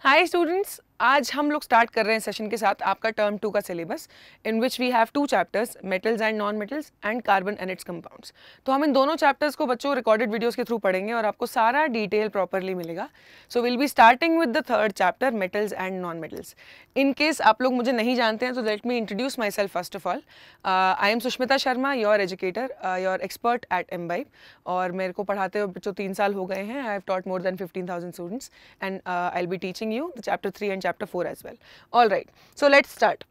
Hi students, आज हम लोग स्टार्ट कर रहे हैं सेशन के साथ आपका टर्म 2 का syllabus, in which we have 2 chapters, metals and non metals and carbon and its compounds. तो हम इन दोनों चैप्टर्स को बच्चों रिकॉर्डेड वीडियोस के थ्रू पढ़ेंगे और आपको सारा डिटेल प्रॉपरली मिलेगा। So will be starting with the third chapter, metals and non metals. In case आप लोग मुझे नहीं जानते हैं तो let me introduce myself first of all. I am Sushmita Sharma, your educator, your expert at Embibe, और मेरे को पढ़ाते हुए बच्चों 3 साल हो गए हैं। I have taught more than 15,000 students and I will be teaching you the chapter 3 and chapter 4 as well. All right, so let's start.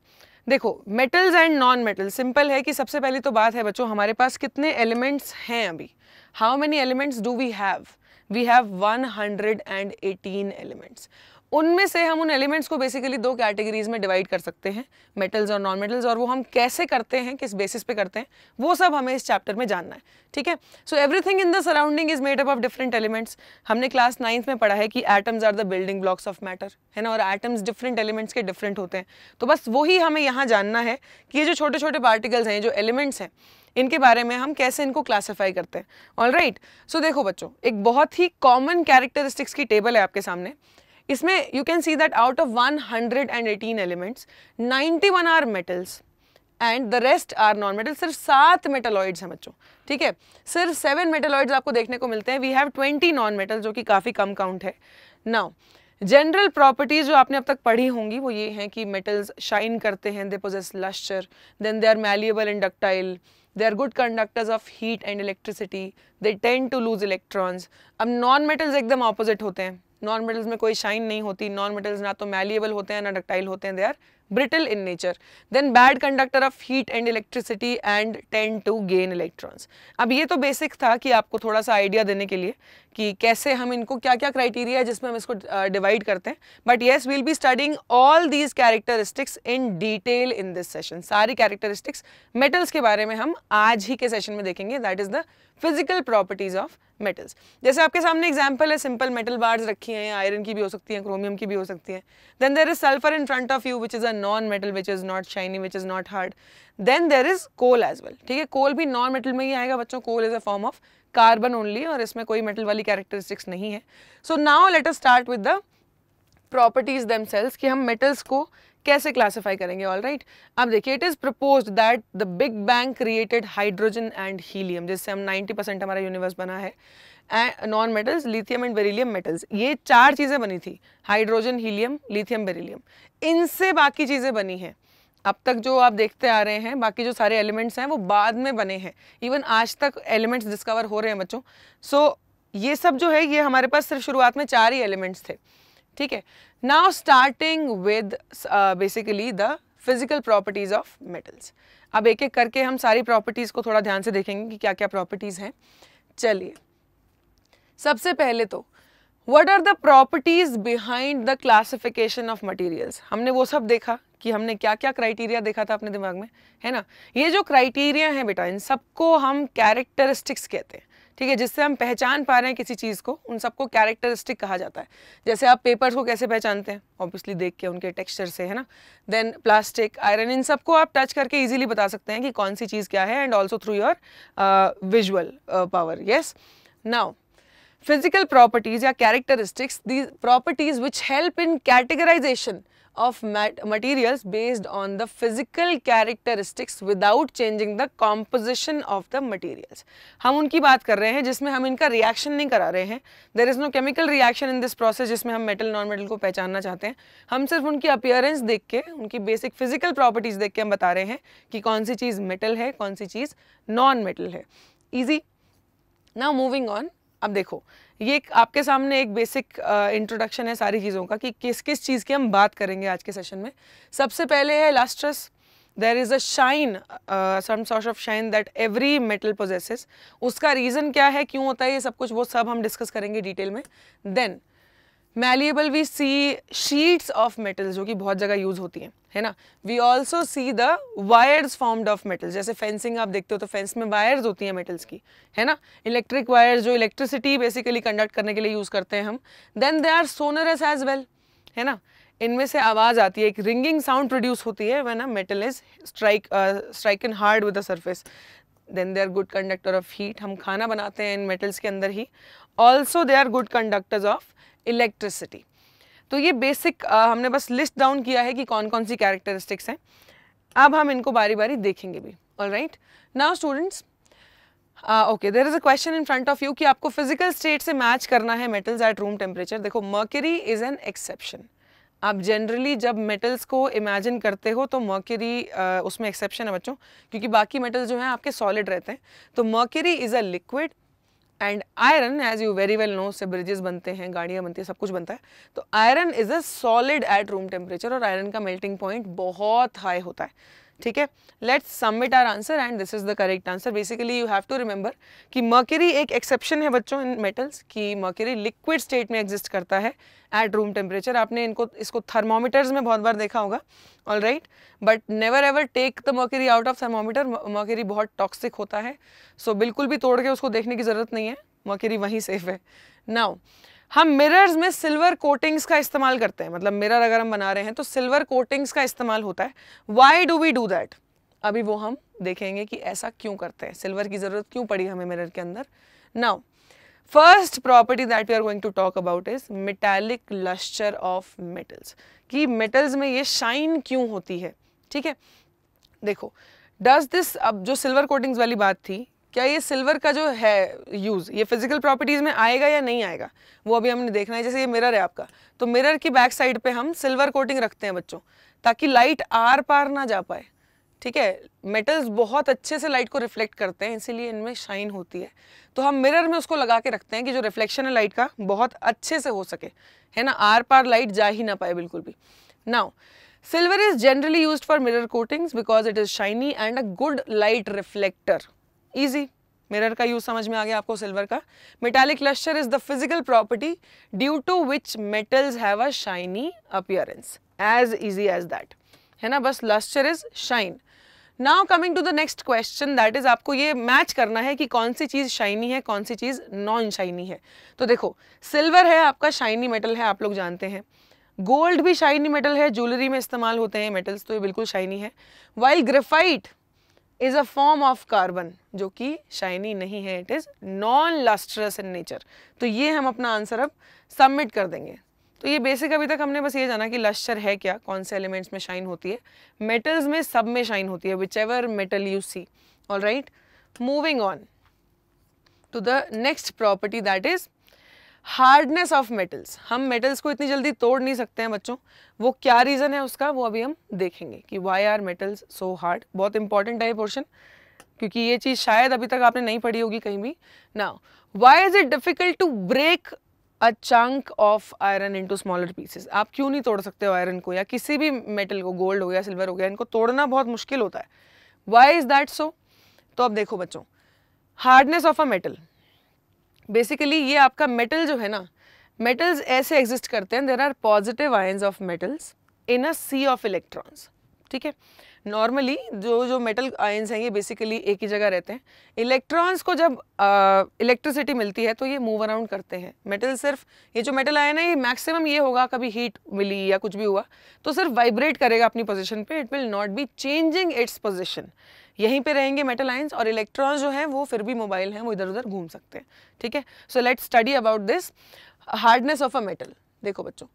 देखो, metals and non metals simple है कि सबसे पहली तो बात है बच्चों, हमारे पास कितने एलिमेंट्स हैं अभी। How many elements do we have? We have 118 elements. उनमें से हम उन एलिमेंट्स को बेसिकली 2 कैटेगरीज में डिवाइड कर सकते हैं, मेटल्स और नॉन मेटल्स, और वो हम कैसे करते हैं, किस बेसिस पे करते हैं, वो सब हमें इस चैप्टर में जानना है। ठीक है, so everything in the surrounding is made up of different elements. हमने क्लास 9th में पढ़ा है कि atoms are the building blocks of matter, है ना, और एटम्स डिफरेंट एलिमेंट्स के डिफरेंट होते हैं। तो बस वही हमें यहाँ जानना है कि ये जो छोटे छोटे पार्टिकल्स हैं, जो एलिमेंट्स हैं, इनके बारे में हम कैसे इनको क्लासीफाई करते हैं। ऑल राइट, सो देखो बच्चों, एक बहुत ही कॉमन कैरेक्टरिस्टिक्स की टेबल है आपके सामने। इसमें you can see that out of 118 elements 91 are metals and the rest are non metals. सिर्फ 7 मेटलॉइड्स हैं बच्चों, ठीक है, सिर्फ 7 मेटलॉइड्स आपको देखने को मिलते हैं। वी हैव 20 नॉन मेटल्स, जो कि काफ़ी कम काउंट है। नाउ जनरल प्रॉपर्टीज जो आपने अब तक पढ़ी होंगी वो ये हैं कि मेटल्स शाइन करते हैं, they possess lustre, then they are malleable and ductile, they are good conductors of heat and electricity, they tend to lose electrons। अब नॉन मेटल्स एकदम ऑपोजिट होते हैं। नॉन मेटल्स में कोई शाइन नहीं होती, नॉन मेटल्स ना तो मैलिएबल होते हैं ना डक्टाइल होते हैं, they are brittle in nature, then bad conductor of heat and electricity and tend to gain electrons। अब ये तो बेसिक था कि आपको थोड़ा सा आइडिया देने के लिए कि कैसे हम इनको, क्या क्या क्राइटेरिया है जिसमें हम इसको डिवाइड करते हैं। But yes, we'll be studying all these characteristics in detail in this session. सारी कैरेक्टरिस्टिक्स मेटल्स के बारे में हम आज ही के सेशन में देखेंगे, that is the physical properties of metals. जैसे आपके सामने एग्जांपल है, सिंपल मेटल बार्स रखी हैं, आयरन की भी हो सकती हैं, क्रोमियम की भी हो सकती हैं। Then there is sulphur in front of you which is a non metal, which is not shiny, which is not hard. Then there is coal as well, ठीक है, कोल भी नॉन मेटल में ही आएगा बच्चों। Coal is a form of carbon only और इसमें कोई मेटल वाली कैरेक्टरिस्टिक्स नहीं है। So now let us start with the properties themselves कि हम मेटल्स को कैसे क्लासिफाई करेंगे। ऑल राइट, अब देखिए, it is proposed that the big bang created hydrogen and helium, जिससे हम 90% हमारा यूनिवर्स बना है। Non metals, lithium and beryllium metals, ये 4 चीजें बनी थी, हाइड्रोजन, हीलियम, लिथियम, बेरिलियम, इनसे बाकी चीजें बनी हैं। अब तक जो आप देखते आ रहे हैं, बाकी जो सारे एलिमेंट्स हैं वो बाद में बने हैं। इवन आज तक एलिमेंट्स डिस्कवर हो रहे हैं बच्चों। सो ये सब जो है, ये हमारे पास सिर्फ शुरुआत में 4 ही एलिमेंट्स थे, ठीक है। Now starting with basically the physical properties of metals. अब एक एक करके हम सारी प्रॉपर्टीज को थोड़ा ध्यान से देखेंगे कि क्या क्या प्रॉपर्टीज हैं। चलिए, सबसे पहले तो what are the properties behind the classification of materials. हमने वो सब देखा कि हमने क्या क्या क्राइटेरिया देखा था अपने दिमाग में, है ना। ये जो क्राइटेरिया है बेटा, इन सबको हम कैरेक्टरिस्टिक्स कहते हैं, ठीक है, जिससे हम पहचान पा रहे हैं किसी चीज़ को, उन सबको कैरेक्टरिस्टिक कहा जाता है। जैसे आप पेपर्स को कैसे पहचानते हैं, ऑब्वियसली देख के उनके टेक्सचर से, है ना। देन प्लास्टिक, आयरन, इन सबको आप टच करके इजीली बता सकते हैं कि कौन सी चीज़ क्या है, and also through your visual power. Yes, now physical properties या characteristics, these properties which help in categorization of materials based on the physical characteristics without changing the composition of the materials। हम उनकी बात कर रहे हैं जिसमें हम इनका रिएक्शन नहीं करा रहे हैं। There is no chemical reaction in this process जिसमें हम मेटल नॉन मेटल को पहचानना चाहते हैं। हम सिर्फ उनकी अपीयरेंस देख के, उनकी बेसिक फिजिकल प्रॉपर्टीज देख के हम बता रहे हैं कि कौन सी चीज़ मेटल है, कौन सी चीज़ नॉन मेटल है। ईजी। नाउ मूविंग ऑन, अब देखो, ये आपके सामने एक बेसिक इंट्रोडक्शन है सारी चीज़ों का कि किस किस चीज़ की हम बात करेंगे आज के सेशन में। सबसे पहले है lustrous. There is a shine, some sort of shine that every metal possesses. उसका रीज़न क्या है, क्यों होता है, ये सब कुछ वो सब हम डिस्कस करेंगे डिटेल में। Then malleable, we see sheets of metals, जो कि बहुत जगह यूज होती हैं, है ना। We also see the wires formed of metals, जैसे फेंसिंग आप देखते हो तो फेंस में वायर्स होती हैं मेटल्स की, है ना। इलेक्ट्रिक वायर्स जो इलेक्ट्रिसिटी बेसिकली कंडक्ट करने के लिए यूज करते हैं हम। Then they are sonorous as well, है ना, इनमें से आवाज आती है, एक रिंगिंग साउंड प्रोड्यूस होती है when a metal is strucken hard with the surface. Then they are good conductor of heat, हम खाना बनाते हैं इन मेटल्स के अंदर ही। Also they are good conductors of electricity. तो ये बेसिक हमने बस लिस्ट डाउन किया है कि कौन कौन सी कैरेक्टरिस्टिक्स हैं। अब हम इनको बारी बारी देखेंगे भी। Alright, now students, okay, there is a question in front of you कि आपको फिजिकल स्टेट से मैच करना है मेटल्स एट रूम टेम्परेचर। देखो, मर्क्यूरी इज एन एक्सेप्शन। आप जनरली जब मेटल्स को इमेजिन करते हो तो मर्क्यूरी उसमें एक्सेप्शन है बच्चों, क्योंकि बाकी मेटल्स जो हैं आपके सॉलिड रहते हैं। तो mercury is a liquid and iron, as you very well know, उससे ब्रिजेस बनते हैं, गाड़ियाँ बनती हैं, सब कुछ बनता है। तो iron is a solid at room temperature, और आयरन का मेल्टिंग पॉइंट बहुत हाई होता है। ठीक है, let's submit our answer and this is the correct answer. Basically you have to remember कि मर्क्यूरी एक एक्सेप्शन है बच्चों इन मेटल्स, कि मर्क्यूरी लिक्विड स्टेट में एग्जिस्ट करता है एट रूम टेम्परेचर। आपने इसको थर्मोमीटर्स में बहुत बार देखा होगा। Alright, but never ever take the mercury out of thermometer. Mercury बहुत टॉक्सिक होता है, सो बिल्कुल भी तोड़ के उसको देखने की जरूरत नहीं है, मर्क्यूरी वहीं सेफ है। नाउ हम मिरर्स में सिल्वर कोटिंग्स का इस्तेमाल करते हैं, मतलब मिरर अगर हम बना रहे हैं तो सिल्वर कोटिंग्स का इस्तेमाल होता है। Why do we do that? अभी वो हम देखेंगे कि ऐसा क्यों करते हैं, सिल्वर की जरूरत क्यों पड़ी हमें मिरर के अंदर। Now first property that we are going to talk about is metallic lustre of metals, कि मेटल्स में ये शाइन क्यों होती है। ठीक है, देखो, डज दिस, अब जो सिल्वर कोटिंग्स वाली बात थी, क्या ये सिल्वर का जो है यूज़ ये फिजिकल प्रॉपर्टीज़ में आएगा या नहीं आएगा, वो अभी हमने देखना है। जैसे ये मिरर है आपका, तो मिरर की बैक साइड पे हम सिल्वर कोटिंग रखते हैं बच्चों, ताकि लाइट आर पार ना जा पाए। ठीक है, मेटल्स बहुत अच्छे से लाइट को रिफ्लेक्ट करते हैं, इसीलिए इनमें शाइन होती है। तो हम मिरर में उसको लगा के रखते हैं कि जो रिफ्लेक्शन है लाइट का बहुत अच्छे से हो सके, है ना, आर पार लाइट जा ही ना पाए बिल्कुल भी। Now silver is generally used for mirror coatings because it is shiny and a good light reflector. Easy, mirror का यूज समझ में आ गया आपको सिल्वर का। Metallic lustre is the physical property due to which metals have a shiny appearance, as easy as that, है ना, बस lustre is shine. Now coming to the next question, that is आपको ये मैच करना है कि कौन सी चीज शाइनी है, कौन सी चीज नॉन शाइनी है। तो देखो, सिल्वर है आपका शाइनी मेटल है, आप लोग जानते हैं। गोल्ड भी शाइनी मेटल है, ज्वेलरी में इस्तेमाल होते हैं मेटल्स, तो ये बिल्कुल शाइनी है। While graphite is a form of carbon, जो कि शाइनी नहीं है, it is non lustrous in nature. तो ये हम अपना आंसर अब सबमिट कर देंगे। तो ये बेसिक अभी तक हमने बस ये जाना कि लस्टर है क्या, कौन से एलिमेंट्स में शाइन होती है। मेटल्स में सब में शाइन होती है, whichever metal you see. Alright, moving on to the next property, that is hardness of metals. हम मेटल्स को इतनी जल्दी तोड़ नहीं सकते हैं बच्चों, वो क्या रीज़न है उसका, वो अभी हम देखेंगे कि why are metals so hard. बहुत इंपॉर्टेंट है पोर्शन, क्योंकि ये चीज़ शायद अभी तक आपने नहीं पढ़ी होगी कहीं भी। Now why is it difficult to break a chunk of iron into smaller pieces? आप क्यों नहीं तोड़ सकते हो आयरन को या किसी भी मेटल को, गोल्ड हो गया, सिल्वर हो गया, इनको तोड़ना बहुत मुश्किल होता है। Why is that so? तो अब देखो बच्चों, hardness of a metal, basically ये आपका मेटल जो है ना, मेटल्स ऐसे एग्जिस्ट करते हैं, there are positive ions of metals in a sea of electrons. ठीक है, नॉर्मली जो मेटल आयंस हैं ये बेसिकली एक ही जगह रहते हैं। इलेक्ट्रॉन्स को जब इलेक्ट्रिसिटी मिलती है तो ये मूव अराउंड करते हैं। मेटल सिर्फ, ये जो मेटल आयन है ये मैक्सिमम ये होगा, कभी हीट मिली या कुछ भी हुआ तो सिर्फ वाइब्रेट करेगा अपनी पोजीशन पे, it will not be changing its position, यहीं पे रहेंगे मेटल आयंस। और इलेक्ट्रॉन्स जो हैं वो फिर भी मोबाइल हैं, वो इधर उधर घूम सकते हैं। ठीक है, so let's study about this hardness of a metal. देखो बच्चों,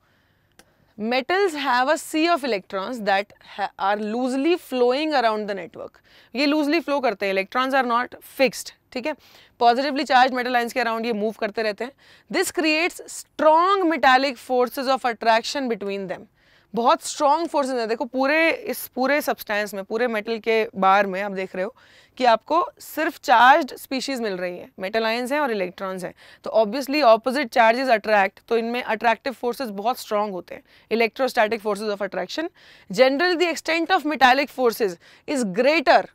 metals have a sea of electrons that are loosely flowing around the network. ये loosely flow करते हैं, electrons are not fixed. ठीक है, पॉजिटिवली चार्ज मेटल आयंस के around ये move करते रहते हैं। This creates strong metallic forces of attraction between them. बहुत स्ट्रॉन्ग फोर्सेज है। देखो पूरे सब्सटेंस में, पूरे मेटल के बार में आप देख रहे हो कि आपको सिर्फ चार्ज्ड स्पीशीज मिल रही है, मेटल आयंस हैं और इलेक्ट्रॉन्स हैं। तो ऑब्वियसली ऑपोजिट चार्जेस अट्रैक्ट, तो इनमें अट्रैक्टिव फोर्सेज बहुत स्ट्रॉन्ग होते हैं, electrostatic forces of attraction. Generally the extent of metallic forces is greater,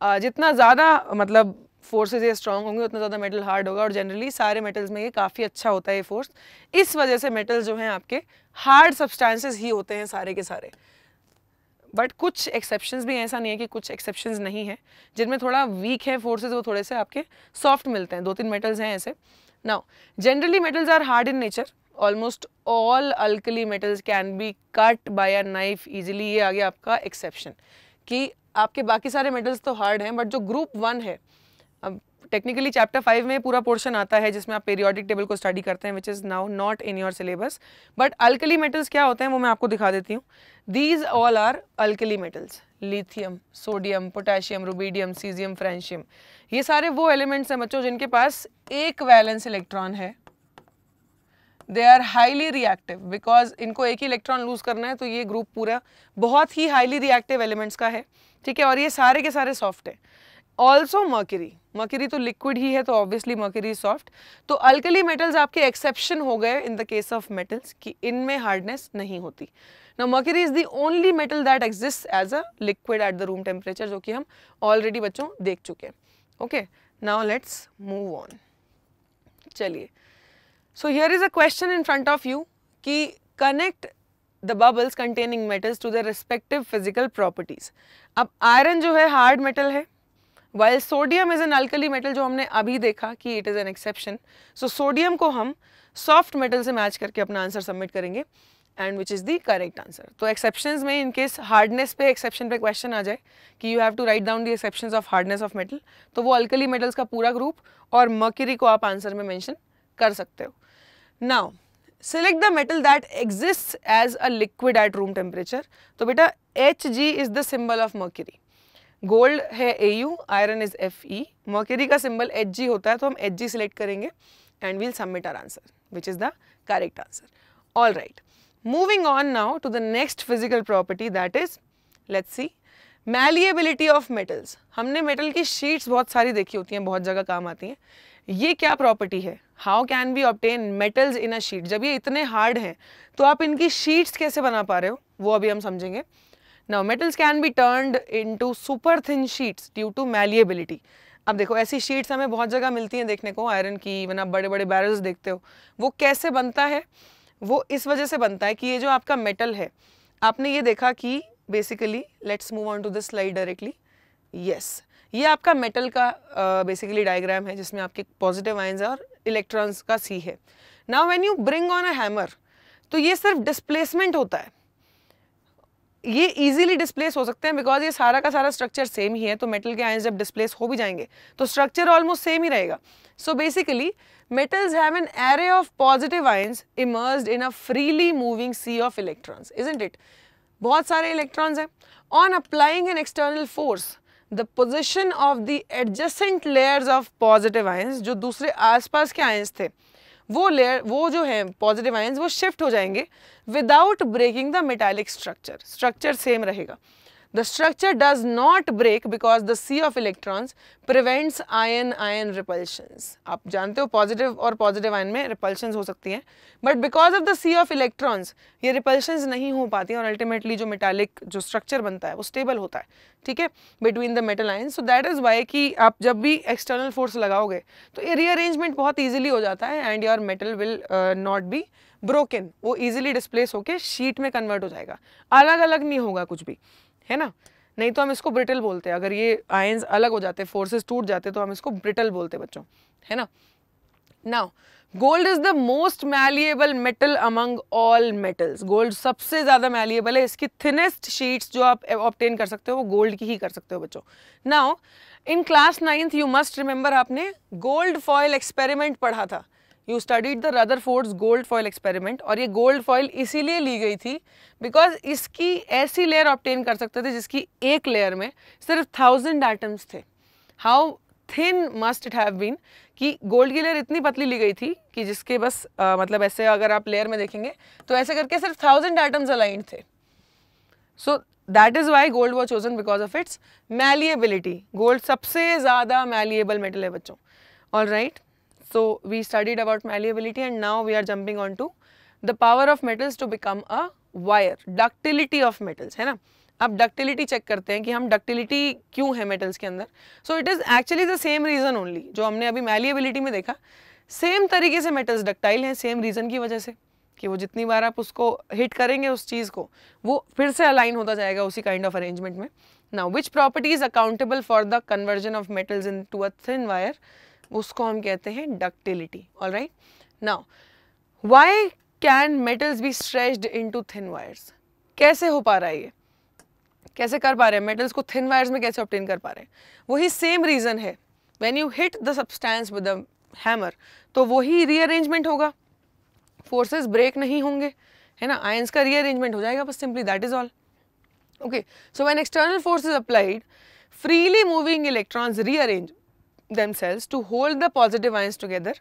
जितना ज़्यादा मतलब फोर्सेज ये स्ट्रॉन्ग होंगे उतना ज़्यादा मेटल हार्ड होगा, और जनरली सारे मेटल्स में ये काफ़ी अच्छा होता है ये फोर्स। इस वजह से मेटल्स जो हैं आपके हार्ड सब्सटेंसेस ही होते हैं सारे के सारे। बट कुछ एक्सेप्शंस भी, ऐसा नहीं है कि कुछ एक्सेप्शंस नहीं है, जिनमें थोड़ा वीक है फोर्सेज, वो थोड़े से आपके सॉफ्ट मिलते हैं। 2-3 मेटल्स हैं ऐसे। Now generally metals are hard in nature, almost all alkali metals can be cut by a knife easily. ये आ गया आपका एक्सेप्शन कि आपके बाकी सारे मेटल्स तो हार्ड हैं, बट जो ग्रुप 1 है, अब टेक्निकली चैप्टर 5 में पूरा पोर्शन आता है जिसमें आप पीरियोडिक टेबल को स्टडी करते हैं, which is now not in your syllabus. But alkali metals क्या होते हैं वो मैं आपको दिखा देती हूँ. These all are alkali metals. Lithium, sodium, potassium, rubidium, caesium, francium, ये सारे वो एलिमेंट्स हैं बच्चों जिनके पास एक वैलेंस इलेक्ट्रॉन है. They are highly reactive because इनको एक ही इलेक्ट्रॉन लूज करना है, तो ये ग्रुप पूरा बहुत ही हाईली रिएक्टिव एलिमेंट्स का है. ठीक है, और ये सारे के सारे सॉफ्ट है. ऑल्सो मर्क्यूरी तो लिक्विड ही है, तो ऑब्वियसली मर्क्यूरी सॉफ्ट. तो अल्कली मेटल्स आपके एक्सेप्शन हो गए in the case of metals कि इनमें हार्डनेस नहीं होती. Now mercury is the only metal that exist as a liquid at the room temperature, जो कि हम ऑलरेडी बच्चों देख चुके हैं. Okay, now let's move on. चलिए, so here is a question in front of you कि connect the bubbles containing metals to their respective physical properties. अब iron जो है hard metal है, while sodium is an alkali metal जो हमने अभी देखा कि it is an exception. So sodium को हम soft metal से match करके अपना आंसर सबमिट करेंगे and which is the correct answer. तो exceptions में in case hardness पे exception पे question आ जाए कि you have to write down the exceptions of hardness of metal, तो वो alkali metals का पूरा ग्रुप और mercury को आप आंसर में मेंशन कर सकते हो. Now, select the metal that exists as a liquid at room temperature. तो बेटा Hg is the symbol of mercury. Gold है Au, iron is Fe, mercury का symbol Hg होता है, तो हम Hg select करेंगे and we'll submit our answer, which is the correct answer. All right. Moving on now to the next physical property, that is, let's see, malleability of metals. हमने metal की sheets बहुत सारी देखी होती हैं, बहुत जगह काम आती हैं. ये क्या प्रॉपर्टी है? How can be obtain metals in a sheet? जब ये इतने हार्ड हैं तो आप इनकी शीट्स कैसे बना पा रहे हो, वो अभी हम समझेंगे. Now metals can be turned into super thin sheets due to malleability. अब देखो ऐसी शीट्स हमें बहुत जगह मिलती हैं देखने को, आयरन की, वरना बड़े बड़े बैरल्स देखते हो. वो कैसे बनता है? वो इस वजह से बनता है कि ये जो आपका मेटल है, आपने ये देखा कि basically, let's move on to this slide directly. Yes, ये आपका मेटल का बेसिकली डायग्राम है जिसमें आपके पॉजिटिव आयंस और इलेक्ट्रॉन्स का सी है. Now when you bring on a hammer, तो ये सिर्फ डिस्प्लेसमेंट होता है. ये इजीली डिस्प्लेस हो सकते हैं बिकॉज ये सारा का सारा स्ट्रक्चर सेम ही है. तो मेटल के आयंस जब डिस्प्लेस हो भी जाएंगे तो स्ट्रक्चर ऑलमोस्ट सेम ही रहेगा. So basically metals have an array of positive ions immersed in a freely moving sea of electrons, isn't it? बहुत सारे इलेक्ट्रॉन्स हैं. On applying an external force, the position of the adjacent layers of positive ions, जो दूसरे आसपास के ions थे, वो layer, वो जो है पॉजिटिव आयंस, वो शिफ्ट हो जाएंगे without breaking the metallic structure. Structure same रहेगा. The structure does not break because the sea of electrons prevents ion-ion repulsions. आप जानते हो पॉजिटिव और पॉजिटिव आयन में रिपल्शंस हो सकती हैं, but because of the sea of electrons ये रिपल्शंस नहीं हो पाती और अल्टीमेटली जो मेटालिक जो स्ट्रक्चर बनता है वो स्टेबल होता है. ठीक है, between the metal ion. So that is why कि आप जब भी एक्सटर्नल फोर्स लगाओगे तो ये रीअरेंजमेंट बहुत ईजिली हो जाता है and your metal will not be broken. वो ईजिली डिस्प्लेस होकर शीट में कन्वर्ट हो जाएगा, अलग अलग नहीं होगा कुछ भी, है ना. नहीं तो हम इसको ब्रिटल बोलते हैं. अगर ये आयंस अलग हो जाते, फोर्सेस टूट जाते, तो हम इसको ब्रिटल बोलते हैं बच्चों, है ना. Now gold is the most malleable metal among all metals. Gold सबसे ज्यादा मैलिएबल है. इसकी थिनेस्ट शीट्स जो आप ऑब्टेन कर सकते हो वो गोल्ड की ही कर सकते हो बच्चों. Now in class 9th you must remember, आपने गोल्ड फॉयल एक्सपेरिमेंट पढ़ा था. You studied the Rutherford's gold foil experiment. और ये गोल्ड फॉयल इसीलिए ली गई थी बिकॉज इसकी ऐसी लेयर ऑब्टेन कर सकते थे जिसकी एक लेयर में सिर्फ 1000 एटम्स थे. How thin must it have been कि गोल्ड की लेयर इतनी पतली ली गई थी कि जिसके बस मतलब ऐसे अगर आप लेयर में देखेंगे तो ऐसे करके सिर्फ 1000 एटम्स अलाइंड थे. So that is why gold was chosen because of its malleability. Gold सबसे ज्यादा मैलिएबल मेटल है बच्चों. All right. So we studied about malleability and now we are jumping on to the power of metals to become a wire. Ductility of metals, है ना. अब ductility check करते हैं कि हम ductility क्यों है metals के अंदर. So it is actually the same reason only जो हमने अभी malleability में देखा. सेम तरीके से metals ductile हैं, सेम reason की वजह से कि वो जितनी बार आप उसको hit करेंगे उस चीज़ को, वो फिर से align होता जाएगा उसी kind of arrangement में. Now which property is accountable for the conversion of metals into a thin wire? उसको हम कहते हैं ductility. All right. Now, why can metals be stretched into thin wires? कैसे हो पा रहा है ये? कैसे कर पा रहे हैं? मेटल्स को थिन वायर्स में कैसे ऑब्टेन कर पा रहे हैं? वही सेम रीजन है when you hit the substance with a hammer तो वही रीअरेंजमेंट होगा, फोर्सेस ब्रेक नहीं होंगे, है ना, आयंस का रीअरेंजमेंट हो जाएगा बस, simply that is all. Okay, so when external force is applied, freely moving electrons rearrange themselves to hold the positive ions together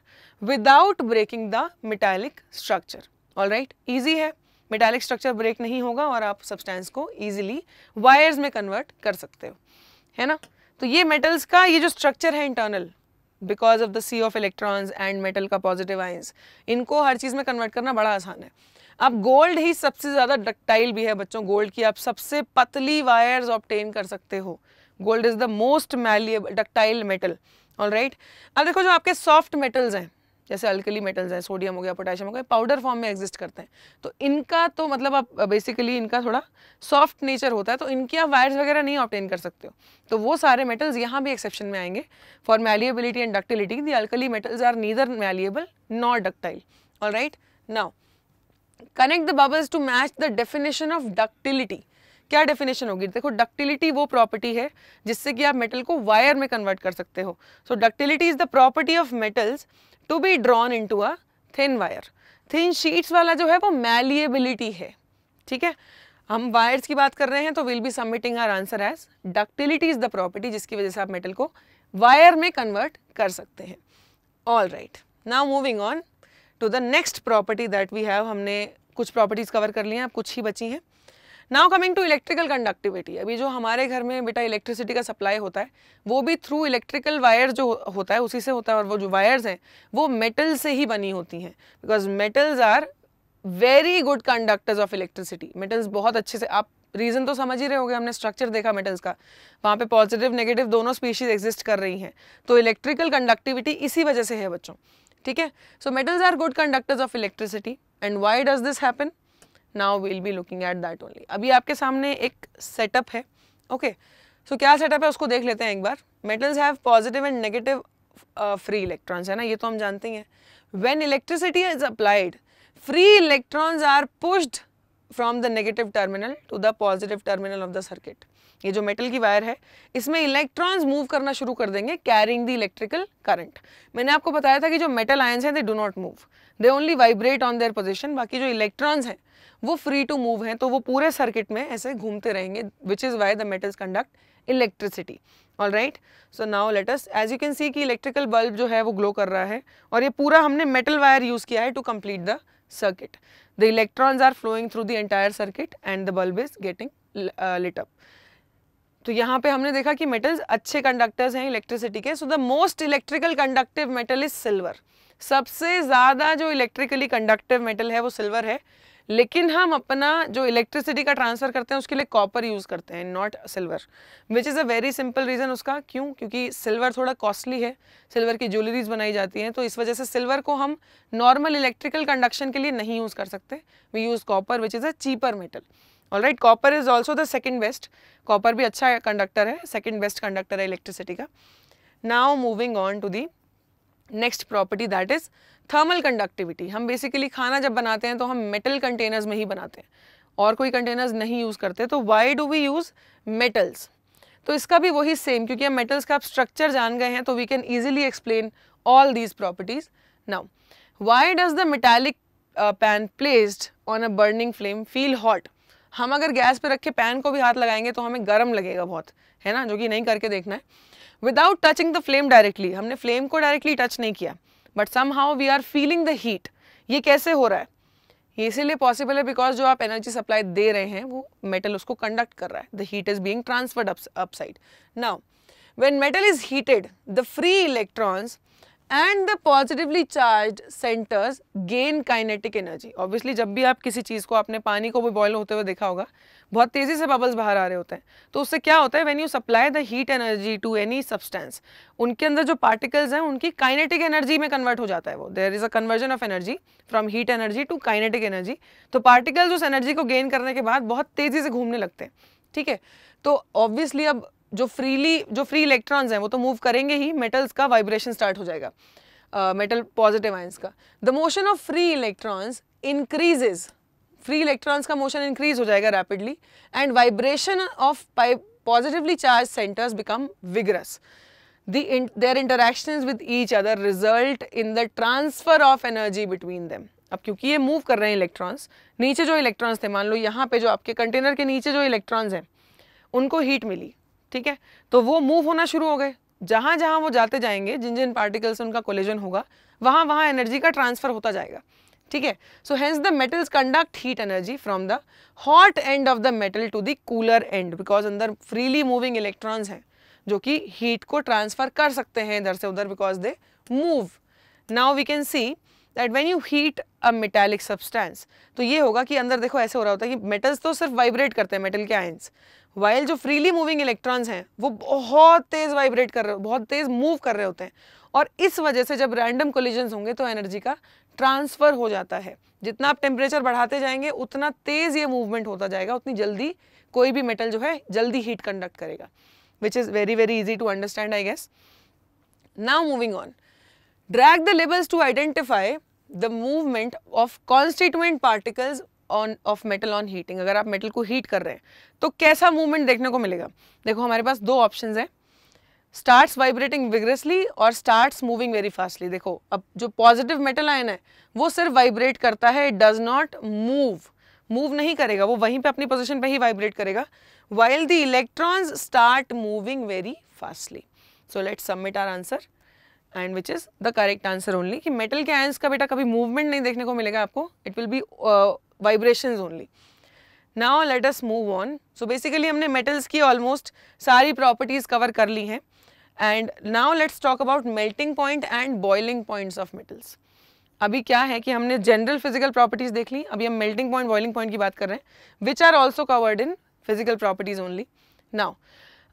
without breaking the metallic structure. All right, easy है, metallic structure break नहीं होगा और आप substance को easily wires में convert कर सकते हो, है ना. तो ये metals का ये जो structure है internal, because of the sea of electrons and metal का positive ions, इनको हर चीज़ में convert करना बड़ा आसान है. अब गोल्ड ही सबसे ज़्यादा डक्टाइल भी है बच्चों, गोल्ड की आप सबसे पतली वायर्स ऑब्टेन कर सकते हो. Gold is the most malleable ductile metal. Alright, अब देखो जो आपके सॉफ्ट मेटल्स हैं, जैसे अल्कली मेटल्स हैं, सोडियम हो गया, पोटेशियम हो गया, पाउडर फॉर्म में एग्जिस्ट करते हैं, तो इनका तो मतलब आप बेसिकली इनका थोड़ा सॉफ्ट नेचर होता है, तो इनकी आप वायर्स वगैरह नहीं ऑब्टेन कर सकते हो. तो वो सारे मेटल्स यहाँ भी एक्सेप्शन में आएंगे. For malleability and ductility the alkali metals are neither malleable nor ductile. Alright, now connect the bubbles to match the definition of ductility. क्या डेफिनेशन होगी? देखो, डक्टिलिटी वो प्रॉपर्टी है जिससे कि आप मेटल को वायर में कन्वर्ट कर सकते हो. So ductility is the property of metals to be drawn into a thin wire. Thin sheets वाला जो है वो मैलिएबिलिटी है. ठीक है, हम वायर्स की बात कर रहे हैं तो will be submitting our answer as ductility is the property जिसकी वजह से आप मेटल को वायर में कन्वर्ट कर सकते हैं. All right, now moving on to the next property that we have. हमने कुछ प्रॉपर्टीज कवर कर ली हैं, अब कुछ ही बची हैं. Now coming to electrical conductivity. अभी जो हमारे घर में बेटा इलेक्ट्रिसिटी का सप्लाई होता है वो भी थ्रू इलेक्ट्रिकल वायर जो होता है उसी से होता है, और वो जो वायर्स हैं वो मेटल से ही बनी होती हैं, because metals are very good conductors of electricity. Metals बहुत अच्छे से, आप रीज़न तो समझ ही रहे होगे, हमने स्ट्रक्चर देखा मेटल्स का, वहाँ पे पॉजिटिव नेगेटिव दोनों स्पीशीज एग्जिस्ट कर रही हैं, तो इलेक्ट्रिकल कंडक्टिविटी इसी वजह से है बच्चों. ठीक है, so metals are good conductors of electricity. And why does this happen? Now we'll be looking at that only. अभी आपके सामने एक सेटअप है. ओके, सो क्या सेटअप है उसको देख लेते हैं एक बार. Metals have positive and negative free electrons, है ना, ये तो हम जानते ही हैं. When electricity is applied, free electrons are pushed from the negative terminal to the positive terminal of the circuit. ये जो मेटल की वायर है इसमें इलेक्ट्रॉन्स मूव करना शुरू कर देंगे कैरिंग द इलेक्ट्रिकल करंट. मैंने आपको बताया था कि जो मेटल आयंस हैं they do not move, they only vibrate on their position. बाकी जो इलेक्ट्रॉन्स हैं वो फ्री टू मूव हैं, तो वो पूरे सर्किट में ऐसे घूमते रहेंगे, which is why the metals conduct electricity. All right, so now let us, as you can see कि इलेक्ट्रिकल बल्ब जो है वो ग्लो कर रहा है, और ये पूरा हमने मेटल वायर यूज़ किया है to complete the circuit. The electrons are flowing through the entire circuit and the bulb is getting lit up. तो यहाँ पे हमने देखा कि मेटल्स अच्छे कंडक्टर्स हैं इलेक्ट्रिसिटी के. So the most electrical conductive metal is silver. सबसे ज़्यादा जो इलेक्ट्रिकली कंडक्टिव मेटल है वो सिल्वर है, लेकिन हम अपना जो इलेक्ट्रिसिटी का ट्रांसफर करते हैं उसके लिए कॉपर यूज़ करते हैं, not silver, which is a very simple reason उसका. क्यों? क्योंकि सिल्वर थोड़ा कॉस्टली है, सिल्वर की ज्वेलरीज बनाई जाती हैं, तो इस वजह से सिल्वर को हम नॉर्मल इलेक्ट्रिकल कंडक्शन के लिए नहीं यूज़ कर सकते. We use copper which is a cheaper metal. Alright, copper is also the second best. Copper भी अच्छा कंडक्टर है, सेकेंड बेस्ट कंडक्टर है इलेक्ट्रिसिटी का. Now moving on to the next property that is thermal conductivity. हम basically खाना जब बनाते हैं तो हम मेटल कंटेनर्स में ही बनाते हैं और कोई कंटेनर्स नहीं यूज़ करते. तो why do we use metals? तो इसका भी वही सेम, क्योंकि हम मेटल्स का आप स्ट्रक्चर जान गए हैं तो we can easily explain all these properties. Now why does the metallic pan placed on a burning flame feel hot? हम अगर गैस पे रखे पैन को भी हाथ लगाएंगे तो हमें गर्म लगेगा बहुत, है ना, जो कि नहीं करके देखना है. Without touching the flame directly, हमने फ्लेम को डायरेक्टली टच नहीं किया, but somehow we are feeling the heat. ये कैसे हो रहा है? ये इसीलिए पॉसिबल है बिकॉज जो आप एनर्जी सप्लाई दे रहे हैं वो मेटल उसको कंडक्ट कर रहा है. The heat is being transferred upside. Now when metal is heated, the free electrons and the positively charged centers gain kinetic energy. Obviously जब भी आप किसी चीज़ को, आपने पानी को भी बॉयल होते हुए देखा होगा, बहुत तेज़ी से बबल्स बाहर आ रहे होते हैं, तो उससे क्या होता है, when you supply the heat energy to any substance, उनके अंदर जो पार्टिकल्स हैं उनकी काइनेटिक एनर्जी में कन्वर्ट हो जाता है वो. There is a conversion of energy from heat energy to kinetic energy. तो पार्टिकल्स उस एनर्जी को गेन करने के बाद बहुत तेज़ी से घूमने लगते हैं. ठीक है, तो ऑब्वियसली अब जो फ्री इलेक्ट्रॉन्स हैं वो तो मूव करेंगे ही, मेटल्स का वाइब्रेशन स्टार्ट हो जाएगा, मेटल पॉजिटिव आयंस का. The motion of free electrons increases, free electrons का मोशन इंक्रीज हो जाएगा rapidly, and vibration of positively charge centres become vigorous. their interactions with each other result in the transfer of energy between them. अब क्योंकि ये move कर रहे हैं electrons, नीचे जो इलेक्ट्रॉन्स थे, मान लो यहाँ पे जो आपके कंटेनर के नीचे जो इलेक्ट्रॉन्स हैं उनको हीट मिली, ठीक है, तो वो मूव होना शुरू हो गए, जहाँ जहाँ वो जाते जाएंगे, जिन जिन पार्टिकल्स से उनका कोलिजन होगा वहाँ वहाँ एनर्जी का ट्रांसफर होता जाएगा, ठीक है. So hence the metals conduct heat energy from the hot end of the metal to the cooler end, because अंदर फ्रीली मूविंग इलेक्ट्रॉन्स हैं जो कि हीट को ट्रांसफर कर सकते हैं इधर से उधर, because they move. Now we can see that when you heat a metallic substance, तो ये होगा कि अंदर देखो ऐसे हो रहा होता है कि मेटल्स तो सिर्फ वाइब्रेट करते हैं, मेटल के आयंस, वाइल जो फ्रीली मूविंग इलेक्ट्रॉन्स हैं वो बहुत तेज वाइब्रेट कर रहे, बहुत तेज मूव कर रहे होते हैं, और इस वजह से जब रैंडम कोलिजन्स होंगे तो एनर्जी का ट्रांसफर हो जाता है. जितना आप टेम्परेचर बढ़ाते जाएंगे उतना तेज ये मूवमेंट होता जाएगा, उतनी जल्दी कोई भी मेटल जो है जल्दी हीट कंडक्ट करेगा, which is very very easy to understand, I guess. Now moving on, drag the labels to identify the movement of constituent particles of metal on heating. अगर आप मेटल को हीट कर रहे हैं तो कैसा मूवमेंट देखने को मिलेगा. देखो हमारे पास दो ऑप्शंस हैं, starts vibrating vigorously और starts moving very fastly. देखो अब जो पॉजिटिव मेटल आयन है वो सिर्फ वाइब्रेट करता है, it does not move, move नहीं करेगा, वो वहीं पे अपनी पोजीशन पे ही वाइब्रेट करेगा, while the electrons start moving very fastly. So let's submit our answer and which is the correct answer only, कि मेटल के आयंस का बेटा कभी मूवमेंट नहीं देखने को मिलेगा आपको, it will be vibrations only. Now let us move on. So basically हमने metals की almost सारी properties कवर कर ली हैं, and now let's talk about melting point and boiling points of metals. अभी क्या है कि हमने जनरल फिजिकल प्रॉपर्टीज देख ली, अभी हम मेल्टिंग पॉइंट बॉइलिंग पॉइंट की बात कर रहे हैं, which are also covered in physical properties only. नाउ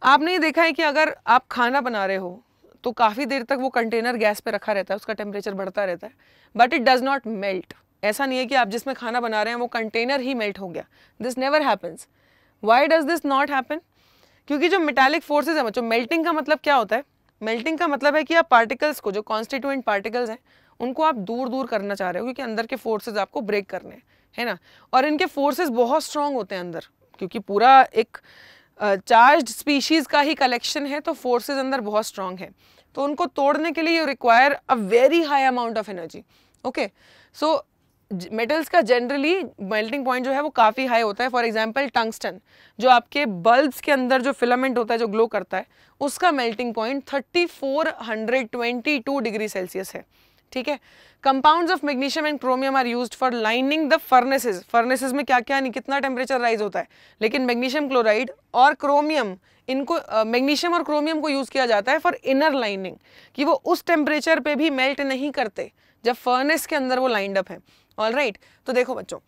आपने ये देखा है कि अगर आप खाना बना रहे हो तो काफ़ी देर तक वो कंटेनर गैस पे रखा रहता है, उसका टेम्परेचर बढ़ता रहता है, but it does not melt. ऐसा नहीं है कि आप जिसमें खाना बना रहे हैं वो कंटेनर ही मेल्ट हो गया, this never happens. Why does this not happen? क्योंकि जो मेटालिक फोर्सेज है बच्चों, मेल्टिंग का मतलब क्या होता है, मेल्टिंग का मतलब है कि आप पार्टिकल्स को, जो कॉन्स्टिट्यूएंट पार्टिकल्स हैं उनको आप दूर दूर करना चाह रहे हो, क्योंकि अंदर के फोर्सेज आपको ब्रेक करने हैं, है ना, और इनके फोर्सेज बहुत स्ट्रांग होते हैं अंदर, क्योंकि पूरा एक चार्ज्ड स्पीशीज का ही कलेक्शन है, तो फोर्सेज अंदर बहुत स्ट्रांग है, तो उनको तोड़ने के लिए you require a very high amount of energy. Okay, so metals का जनरली मेल्टिंग पॉइंट जो है वो काफ़ी हाई होता है. फॉर एग्जांपल टंगस्टन, जो आपके बल्ब्स के अंदर जो फिलामेंट होता है जो ग्लो करता है, उसका मेल्टिंग पॉइंट 3422 डिग्री सेल्सियस है, ठीक है. Compounds of magnesium and chromium are used for lining the furnaces. Furnaces में क्या क्या नहीं, कितना टेम्परेचर राइज होता है, लेकिन मैग्नीशियम क्लोराइड और क्रोमियम, इनको मैग्नीशियम और क्रोमियम को यूज़ किया जाता है फॉर इनर लाइनिंग, कि वो उस टेम्परेचर पे भी मेल्ट नहीं करते जब फर्नेस के अंदर वो लाइंड अप है. ऑल राइट, तो देखो बच्चों,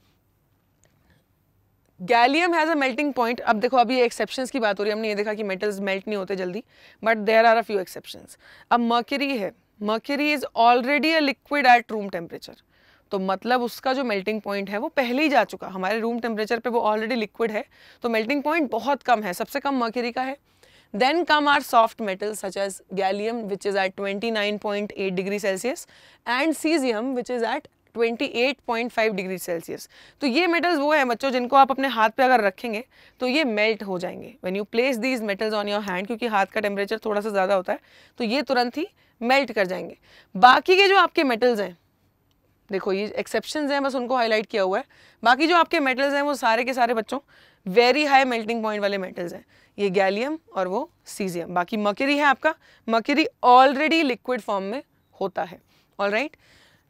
gallium has a melting point. अब देखो अभी एक्सेप्शंस की बात हो रही है, हमने ये देखा कि मेटल्स मेल्ट नहीं होते जल्दी, but there are a few exceptions. अब मर्क्यूरी है, mercury is already a liquid at room temperature, तो मतलब उसका जो मेल्टिंग पॉइंट है वो पहले ही जा चुका, हमारे रूम टेम्परेचर पे वो ऑलरेडी लिक्विड है, तो मेल्टिंग पॉइंट बहुत कम है, सबसे कम मर्क्यूरी का है. Then come our soft metals such as gallium, which is at 29.8 degrees Celsius, and cesium, which is at 28.5 degree Celsius. तो ये मेटल्स वो है बच्चों जिनको आप अपने हाथ पे अगर रखेंगे तो ये मेल्ट हो जाएंगे. When you place these metals on your hand, क्योंकि हाथ का टेम्परेचर थोड़ा सा ज़्यादा होता है, तो ये तुरंत ही मेल्ट कर जाएंगे. बाकी के जो आपके मेटल्स हैं, देखो ये एक्सेप्शंस हैं, बस उनको हाईलाइट किया हुआ है. बाकी जो आपके मेटल्स हैं वो सारे के सारे बच्चों वेरी हाई मेल्टिंग पॉइंट वाले मेटल्स हैं, ये गैलियम और वो सीजियम. बाकी मर्क्यूरी है आपका, मर्क्यूरी ऑलरेडी लिक्विड फॉर्म में होता है. All right,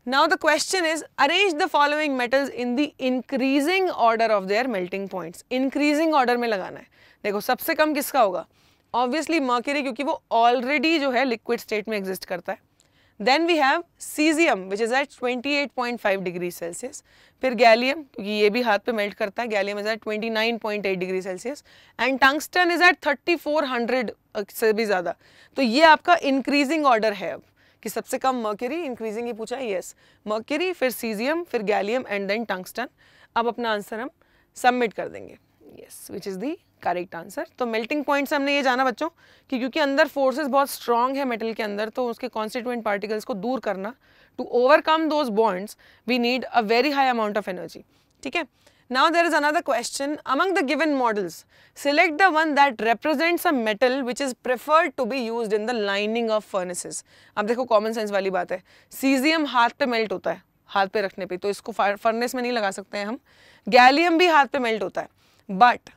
now the question is arrange the following metals in the increasing order of their melting points. Increasing order में लगाना है. देखो सबसे कम किसका होगा, ऑब्वियसली मर्क्यूरी, क्योंकि वो ऑलरेडी जो है लिक्विड स्टेट में एग्जिस्ट करता है. Then we have cesium, which is at 28.5 degree Celsius. फिर गैलियम, क्योंकि ये भी हाथ पे मेल्ट करता है, gallium is at 29.8 degree Celsius, and tungsten is at 3400 से भी ज़्यादा. तो ये आपका इंक्रीजिंग ऑर्डर है अब, कि सबसे कम मर्क्यूरी, इंक्रीजिंग ही पूछा है, यस मर्क्यूरी, फिर सीजियम, फिर गैलियम एंड देन टंगस्टन. अब अपना आंसर हम सबमिट कर देंगे, yes, which is the correct answer. तो मेल्टिंग पॉइंट से हमने ये जाना बच्चों कि क्योंकि अंदर फोर्सेस बहुत स्ट्रांग है मेटल के अंदर, तो उसके कॉन्स्टिट्यूएंट पार्टिकल्स को दूर करना, to overcome those bonds we need a very high amount of energy. ठीक है, Now there is another question. Among the given models, select the one that represents a metal which is preferred to be used in the lining of furnaces. अब देखो common sense वाली बात है, caesium हाथ पे melt होता है, हाथ पे रखने पे, तो इसको फर्नेस में नहीं लगा सकते हैं हम. गैलियम भी हाथ पे मेल्ट होता है, but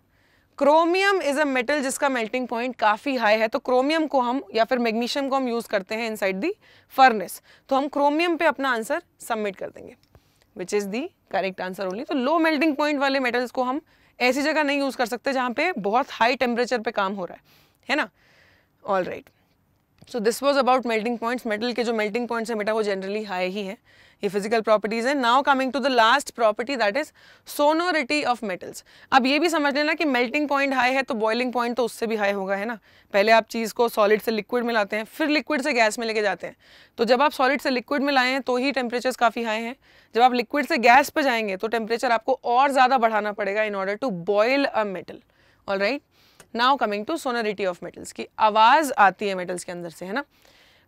chromium is a metal जिसका मेल्टिंग पॉइंट काफ़ी हाई है, तो क्रोमियम को हम या फिर मैग्नीशियम को हम यूज़ करते हैं इनसाइड दी फर्नेस. तो हम क्रोमियम पे अपना आंसर सबमिट कर देंगे, which is the correct answer only. तो लो मेल्टिंग पॉइंट वाले मेटल्स को हम ऐसी जगह नहीं यूज़ कर सकते जहाँ पे बहुत हाई टेम्परेचर पे काम हो रहा है ना. All right, so this was about melting points. Metal के जो मेल्टिंग पॉइंट्स है बेटा वो जनरली हाई ही है, ये फिजिकल प्रॉपर्टीज है. Now coming to the last property that is sonority of metals. अब ये भी समझ लेना कि मेल्टिंग पॉइंट हाई है तो बॉइलिंग पॉइंट तो उससे भी हाई होगा, है ना. पहले आप चीज़ को सॉलिड से लिक्विड में लाते हैं, फिर लिक्विड से गैस में लेके जाते हैं. तो जब आप सॉलिड से लिक्विड में लाए हैं तो ही टेम्परेचर्स काफ़ी हाई हैं. जब आप लिक्विड से गैस पे जाएंगे तो टेम्परेचर आपको और ज़्यादा बढ़ाना पड़ेगा in order to boil a metal. All right, now coming to sonority of metals की आवाज़ आती है मेटल्स के अंदर से, है ना.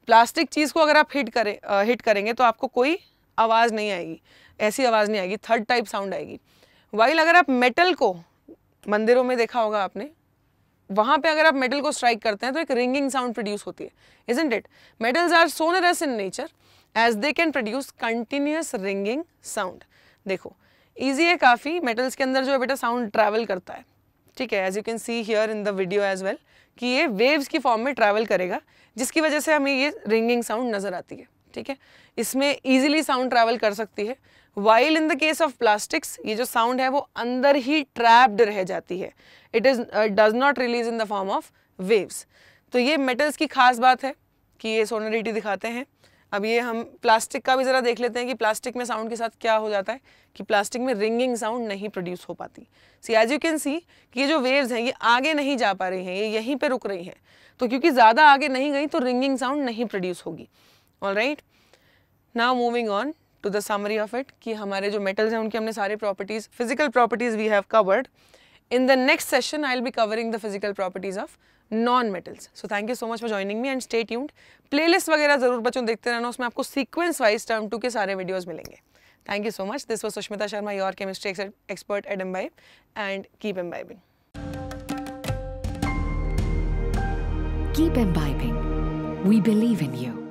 प्लास्टिक चीज़ को अगर आप हिट करेंगे तो आपको कोई आवाज़ नहीं आएगी, ऐसी आवाज़ नहीं आएगी, थर्ड टाइप साउंड आएगी. वाइल अगर आप मेटल को, मंदिरों में देखा होगा आपने, वहाँ पे अगर आप मेटल को स्ट्राइक करते हैं तो एक रिंगिंग साउंड प्रोड्यूस होती है, isn't it. Metals are sonorous in nature as they can produce continuous ringing sound. देखो ईजी है काफ़ी, मेटल्स के अंदर जो है बेटा साउंड ट्रैवल करता है, ठीक है. As you can see here in the video as well कि ये वेव्स की फॉर्म में ट्रैवल करेगा, जिसकी वजह से हमें ये रिंगिंग साउंड नज़र आती है, ठीक है. इसमें ईजिली साउंड ट्रैवल कर सकती है. While in the case of plastics ये जो साउंड है वो अंदर ही ट्रैप्ड रह जाती है, it does not release in the form of waves. तो ये मेटल्स की खास बात है कि ये सोनोरिटी दिखाते हैं. अब ये हम प्लास्टिक का भी ज़रा देख लेते हैं कि प्लास्टिक में साउंड के साथ क्या हो जाता है, कि प्लास्टिक में रिंगिंग साउंड नहीं प्रोड्यूस हो पाती. सी एज यू कैन सी कि ये जो वेव्स हैं ये आगे नहीं जा पा रही हैं, ये यहीं पे रुक रही हैं. तो क्योंकि ज़्यादा आगे नहीं गई तो रिंगिंग साउंड नहीं प्रोड्यूस होगी. All right, now moving on to the summary of it कि हमारे जो मेटल्स हैं उनकी हमने सारे properties, physical properties we have covered. In the next session, I'll be covering the physical properties of non-metals. So thank you so much for joining me and stay tuned. Playlist वगैरह ज़रूर बच्चों देखते रहना, उसमें आपको sequence wise term 2 के सारे videos मिलेंगे. Thank you so much. This was Sushmita Sharma, your chemistry expert at Imbibe, and keep imbibing. Keep imbibing. We believe in you.